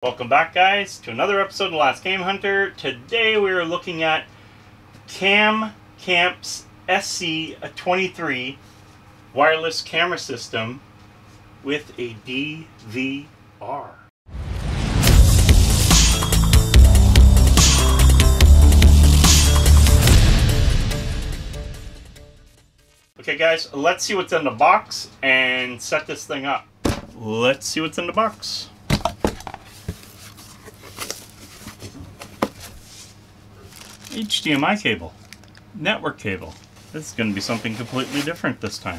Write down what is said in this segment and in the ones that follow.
Welcome back, guys, to another episode of The Last Game Hunter. Today we are looking at Camcamp SC23 wireless camera system with a DVR. Okay guys, let's see what's in the box and set this thing up. Let's see what's in the box. HDMI cable, network cable. This is going to be something completely different this time.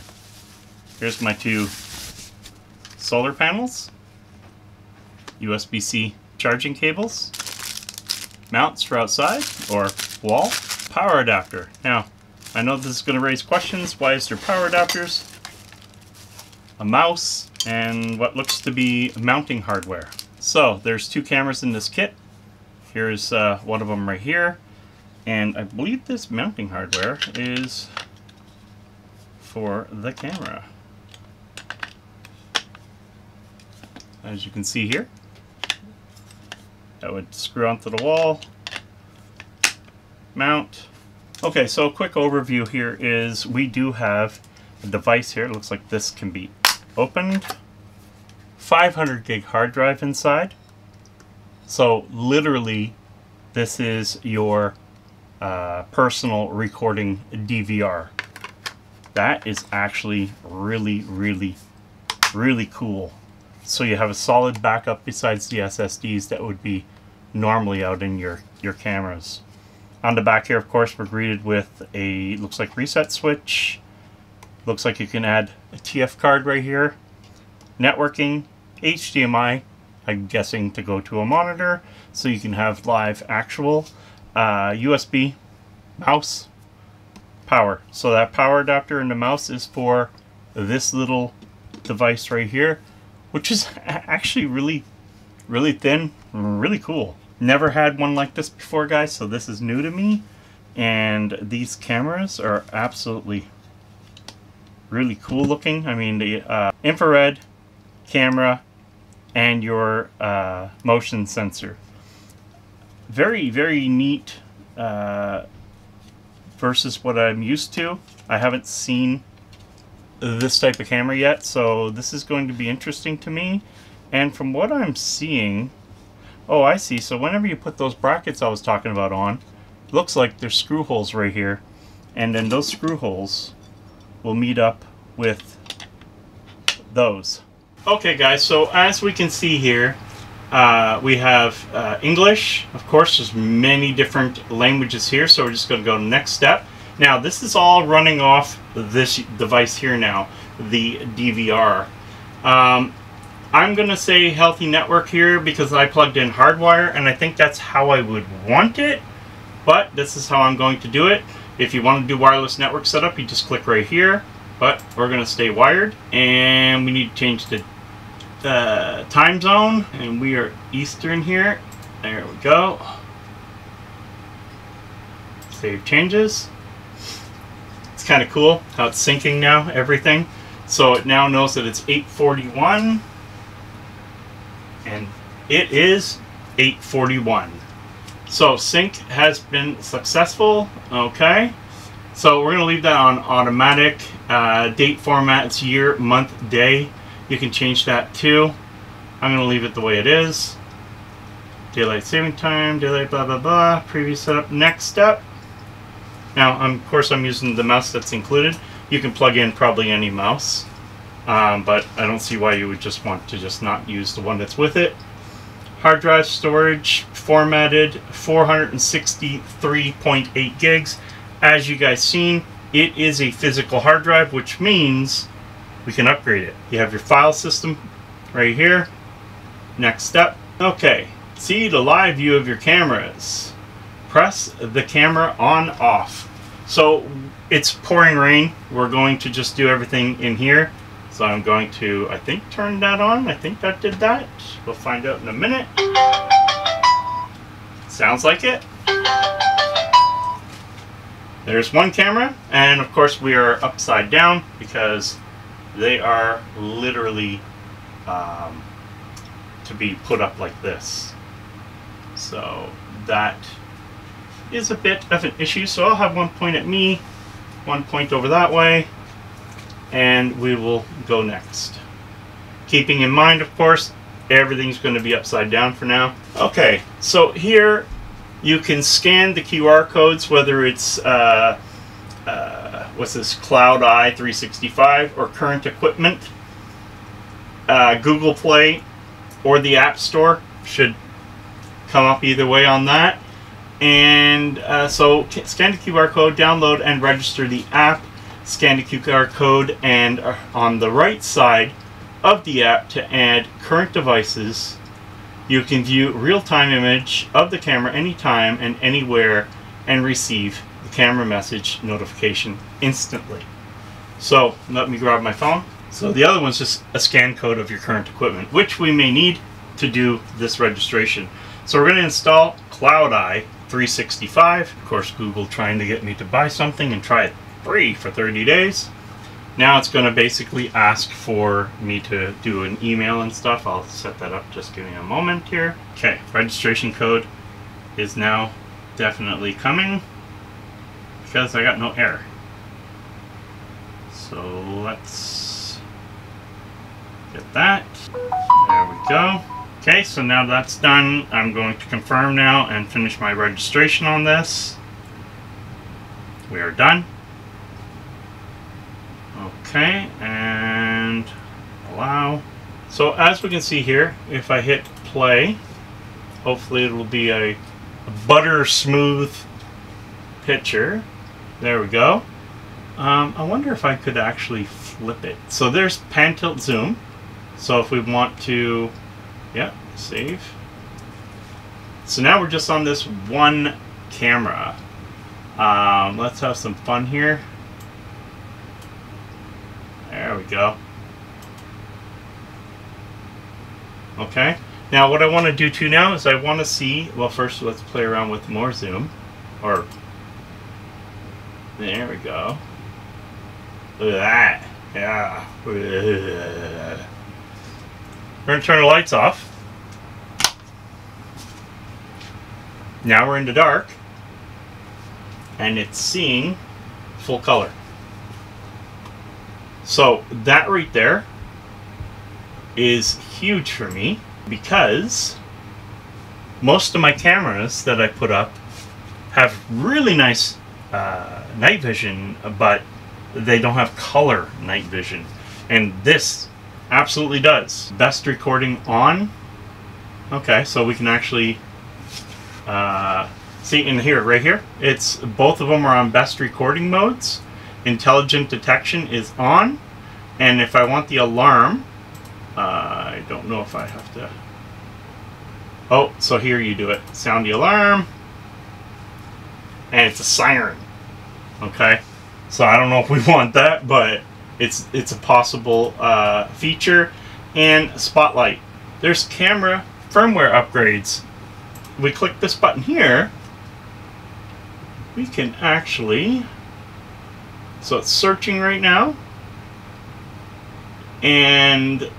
Here's my two solar panels, USB-C charging cables, mounts for outside or wall, power adapter. Now, I know this is going to raise questions. Why is there power adapters, a mouse, and what looks to be mounting hardware? So, there's two cameras in this kit. Here's one of them right here. And I believe this mounting hardware is for the camera. As you can see here, that would screw onto the wall, mount. Okay, so a quick overview here is we do have a device here. It looks like this can be opened. 500 gig hard drive inside. So literally, this is your personal recording DVR. That is actually really cool. So you have a solid backup besides the SSDs that would be normally out in your cameras. On the back here, of course, we're greeted with a, looks like reset switch. Looks like you can add a TF card right here. Networking, HDMI, I'm guessing to go to a monitor, so you can have live actual. USB, mouse, power. So that power adapter and the mouse is for this little device right here, which is actually really thin, really cool. Never had one like this before, guys, so this is new to me. And these cameras are absolutely really cool looking. I mean, the infrared camera and your motion sensor. Very neat versus what I'm used to. I haven't seen this type of camera yet, so this is going to be interesting to me. And from what I'm seeing, oh, I see. So whenever you put those brackets I was talking about on, looks like there's screw holes right here, and then those screw holes will meet up with those. Okay guys, so as we can see here, we have English. Of course, there's many different languages here, so we're just going to go to the next step. Now, this is all running off this device here now, the DVR. I'm going to say healthy network here because I plugged in hardwire, and I think that's how I would want it, but this is how I'm going to do it. If you want to do wireless network setup, you just click right here, but we're going to stay wired, and we need to change the time zone, and we are Eastern here. There we go. Save changes. It's kind of cool how it's syncing now, everything. So it now knows that it's 8:41, and it is 8:41. So sync has been successful. Okay, so we're going to leave that on automatic. Date format, it's year, month, day. You can change that too. I'm going to leave it the way it is. Daylight saving time, daylight blah blah blah, preview setup, next step. Now, of course, I'm using the mouse that's included. You can plug in probably any mouse, but I don't see why you would just want to just not use the one that's with it. Hard drive storage, formatted 463.8 gigs. As you guys seen, it is a physical hard drive, which means we can upgrade it. You have your file system right here. Next step. Okay, see the live view of your cameras. Press the camera on off. So it's pouring rain. We're going to just do everything in here. So I'm going to, I think, turn that on. I think that did that. We'll find out in a minute. Sounds like it. There's one camera, and of course we are upside down because they are literally to be put up like this. So that is a bit of an issue. So I'll have one point at me, one point over that way, and we will go next. Keeping in mind, of course, everything's going to be upside down for now. Okay, so here you can scan the QR codes, whether it's what's this, Cloud Eye 365 or Current Equipment, Google Play, or the App Store should come up either way on that. And so scan the QR code, download and register the app, scan the QR code, and on the right side of the app to add current devices, you can view real-time image of the camera anytime and anywhere and receive the camera message notification instantly. So let me grab my phone. So the other one's just a scan code of your current equipment, which we may need to do this registration. So we're going to install Cloud Eye 365. Of course, Google trying to get me to buy something and try it free for 30 days. Now it's going to basically ask for me to do an email and stuff. I'll set that up. Just give me a moment here. Okay, registration code is now definitely coming because I got no error. So let's get that. There we go. Okay, so now that's done, I'm going to confirm now and finish my registration on this. We are done. Okay, and allow. So as we can see here, if I hit play, hopefully it will be a butter smooth picture. There we go. I wonder if I could actually flip it. So there's pan, tilt, zoom. So if we want to, yeah, save. So now we're just on this one camera. Let's have some fun here. There we go. Okay. Now what I want to do too now is I want to see, well, first let's play around with more zoom. Or, there we go. Look at that. Yeah. We're going to turn the lights off. Now we're in the dark. And it's seeing full color. So that right there is huge for me because most of my cameras that I put up have really nice night vision, but they don't have color night vision. And this absolutely does. Best recording on. Okay, so we can actually see in here, right here, it's both of them are on best recording modes. Intelligent detection is on, and if I want the alarm, I don't know if I have to. Oh, so here you do it. Sound the alarm, and it's a siren. Okay, so I don't know if we want that, but it's a possible feature. And spotlight. There's camera firmware upgrades. We click this button here. We can actually. So it's searching right now, and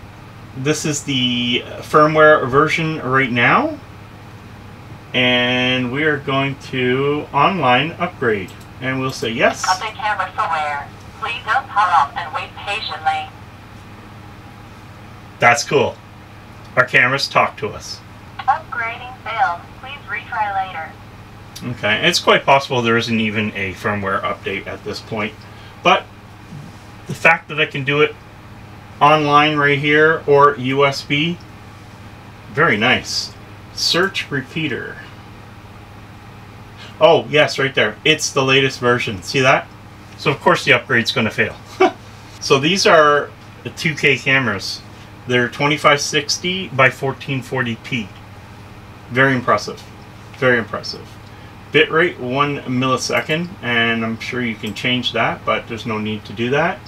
this is the firmware version right now, and we are going to online upgrade, and we'll say yes. Update camera firmware. Please don't pause and wait patiently. That's cool. Our cameras talk to us. Upgrading failed. Please retry later. Okay, it's quite possible there isn't even a firmware update at this point. But the fact that I can do it online right here or USB, very nice. Search repeater. Oh, yes, right there. It's the latest version. See that? So, of course, the upgrade's going to fail. So, these are the 2K cameras. They're 2560 by 1440p. Very impressive. Very impressive. Bitrate 1 millisecond, and I'm sure you can change that, but there's no need to do that.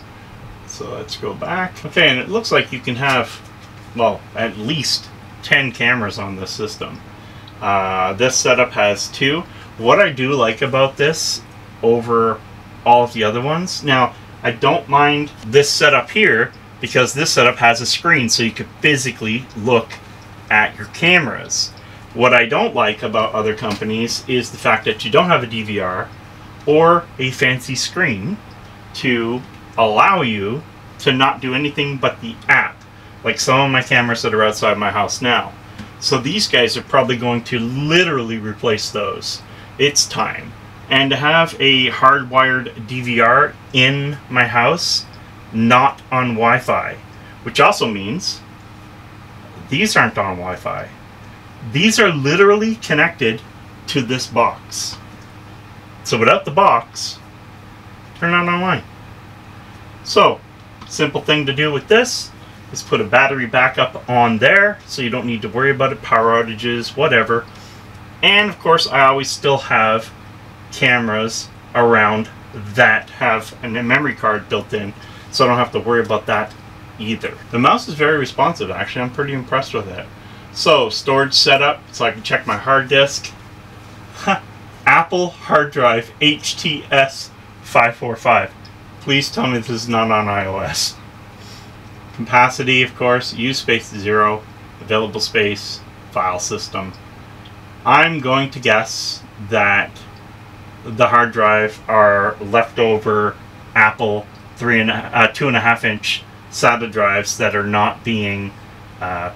So let's go back. Okay, and it looks like you can have, well, at least 10 cameras on this system. This setup has 2. What I do like about this over all of the other ones, now I don't mind this setup here because this setup has a screen, so you could physically look at your cameras. What I don't like about other companies is the fact that you don't have a DVR or a fancy screen to allow you to not do anything but the app, like some of my cameras that are outside my house now. So these guys are probably going to literally replace those. It's time. And to have a hardwired DVR in my house, not on Wi-Fi, which also means these aren't on Wi-Fi. These are literally connected to this box. So without the box, they're not online. So, simple thing to do with this is put a battery backup on there, so you don't need to worry about it, power outages, whatever. And of course, I always still have cameras around that have a memory card built in, so I don't have to worry about that either. The mouse is very responsive, actually. I'm pretty impressed with it. So, storage setup, so I can check my hard disk. Apple hard drive HTS545. Please tell me this is not on iOS. Capacity, of course, use space 0, available space, file system. I'm going to guess that the hard drive are leftover Apple 2.5 inch SATA drives that are not being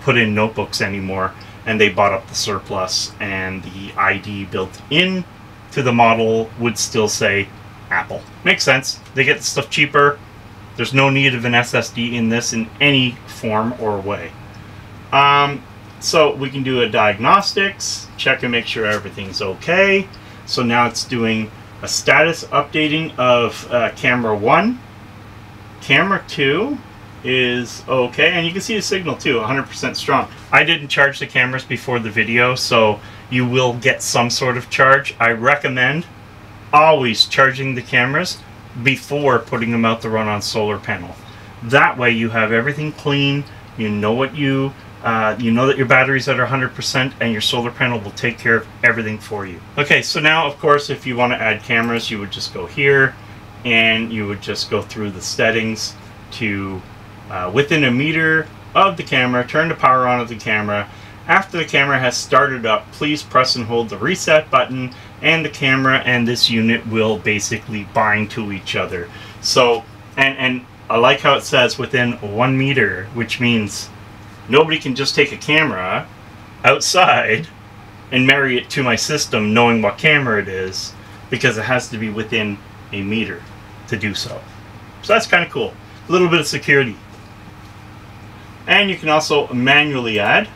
put in notebooks anymore, and they bought up the surplus, and the ID built in to the model would still say Apple. Makes sense. They get the stuff cheaper. There's no need of an SSD in this in any form or way. So we can do a diagnostics, check and make sure everything's okay. So now it's doing a status updating of camera 1. Camera 2 is okay, and you can see the signal too, 100% strong. I didn't charge the cameras before the video, so you will get some sort of charge. I recommend always charging the cameras before putting them out to run on solar panel. That way you have everything clean, you know what you know that your battery's at 100%, and your solar panel will take care of everything for you. Okay, so now of course if you want to add cameras, you would just go here and you would just go through the settings to within a meter of the camera, turn the power on of the camera. After the camera has started up, please press and hold the reset button, and the camera and this unit will basically bind to each other. So, and I like how it says within 1 meter, which means nobody can just take a camera outside and marry it to my system knowing what camera it is, because it has to be within a meter to do so. So that's kind of cool. A little bit of security. And you can also manually add.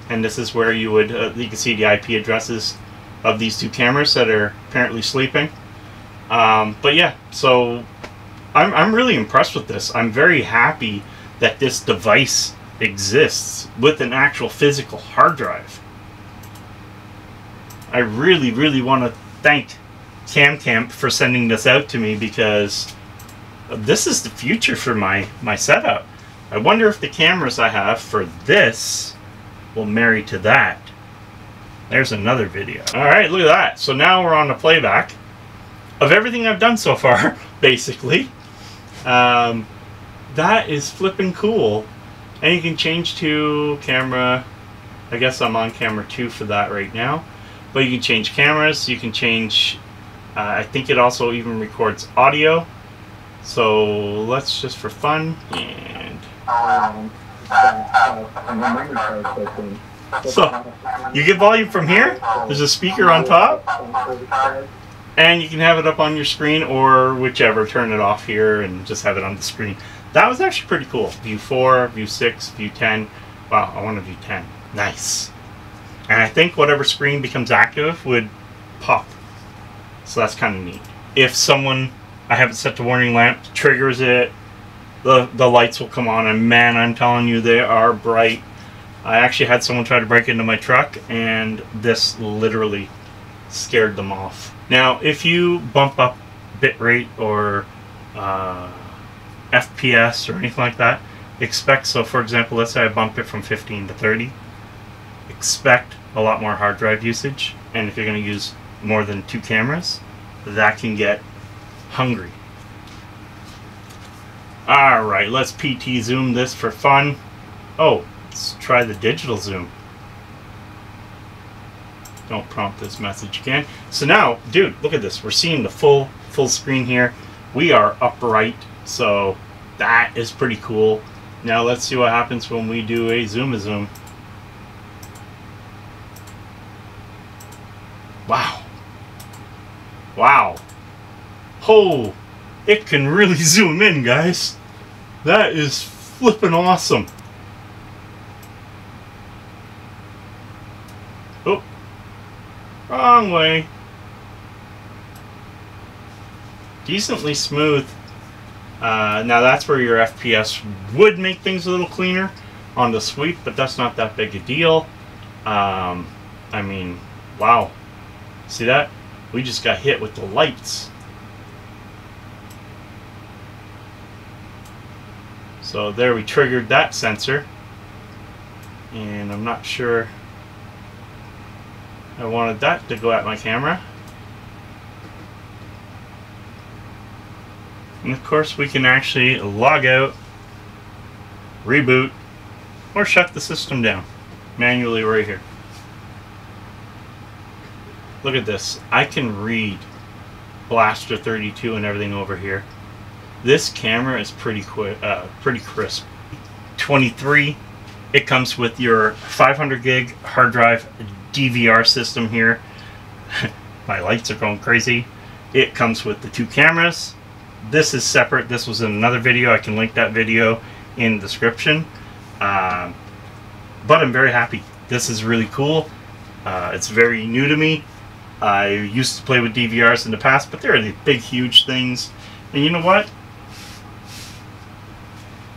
And this is where you would, you can see the IP addresses of these two cameras that are apparently sleeping. But yeah, so I'm really impressed with this. I'm very happy that this device exists with an actual physical hard drive. I really, really want to thank Camcamp for sending this out to me, because this is the future for my setup. I wonder if the cameras I have for this will marry to that. There's another video. Alright, look at that. So now we're on the playback of everything I've done so far, basically. That is flipping cool. And you can change to camera, I guess I'm on camera 2 for that right now. But you can change cameras, you can change, I think it also even records audio. So let's just for fun, and so you get volume from here. There's a speaker on top, and you can have it up on your screen, or whichever, turn it off here and just have it on the screen. That was actually pretty cool. View 4, view 6, view 10. Wow, I want to view 10. Nice. And I think whatever screen becomes active would pop. So that's kind of neat. If someone, I have it set to warning lamp, triggers it, the lights will come on, and man, I'm telling you, they are bright. I actually had someone try to break into my truck, and this literally scared them off. Now, if you bump up bitrate or FPS or anything like that, expect, so for example, let's say I bump it from 15 to 30, expect a lot more hard drive usage. And if you're going to use more than 2 cameras, that can get hungry. Alright, let's PT zoom this for fun. Oh, Let's try the digital zoom. Don't prompt this message again. So now, dude, look at this. We're seeing the full screen here. We are upright, so that is pretty cool. Now let's see what happens when we do a zoom-a-zoom. Wow. Wow. Oh, it can really zoom in, guys. That is flippin' awesome. Oh, wrong way. Decently smooth. Now that's where your FPS would make things a little cleaner on the sweep, but that's not that big a deal. I mean, wow. See that? We just got hit with the lights. So there, we triggered that sensor. And I'm not sure I wanted that to go at my camera. And of course we can actually log out, reboot, or shut the system down manually right here. Look at this. I can read Blaster 32 and everything over here. This camera is pretty crisp. 23. It comes with your 500 gig hard drive DVR system here. My lights are going crazy. It comes with the 2 cameras. This is separate. This was in another video. I can link that video in the description. But I'm very happy. This is really cool. It's very new to me. I used to play with DVRs in the past, but they're the big, huge things. And you know what?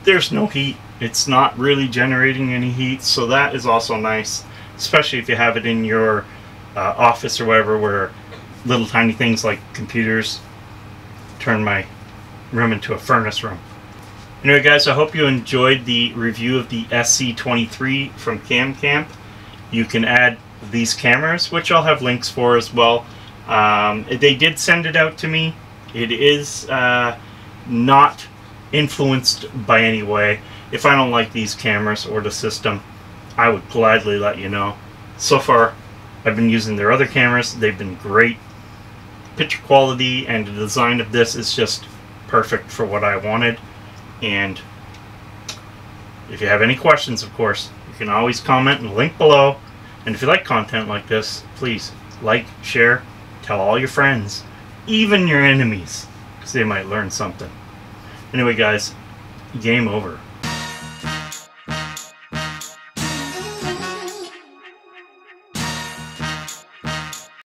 There's no heat. It's not really generating any heat, so that is also nice, especially if you have it in your office or whatever, where little tiny things like computers turn my room into a furnace room. Anyway, guys, I hope you enjoyed the review of the SC23 from Camcamp. You can add these cameras, which I'll have links for as well. They did send it out to me. It is not influenced by any way. If I don't like these cameras or the system, I would gladly let you know. So far, I've been using their other cameras. They've been great. Picture quality and the design of this is just perfect for what I wanted. And if you have any questions, of course, you can always comment in the link below. And if you like content like this, please like, share, tell all your friends, even your enemies, because they might learn something. Anyway, guys, game over.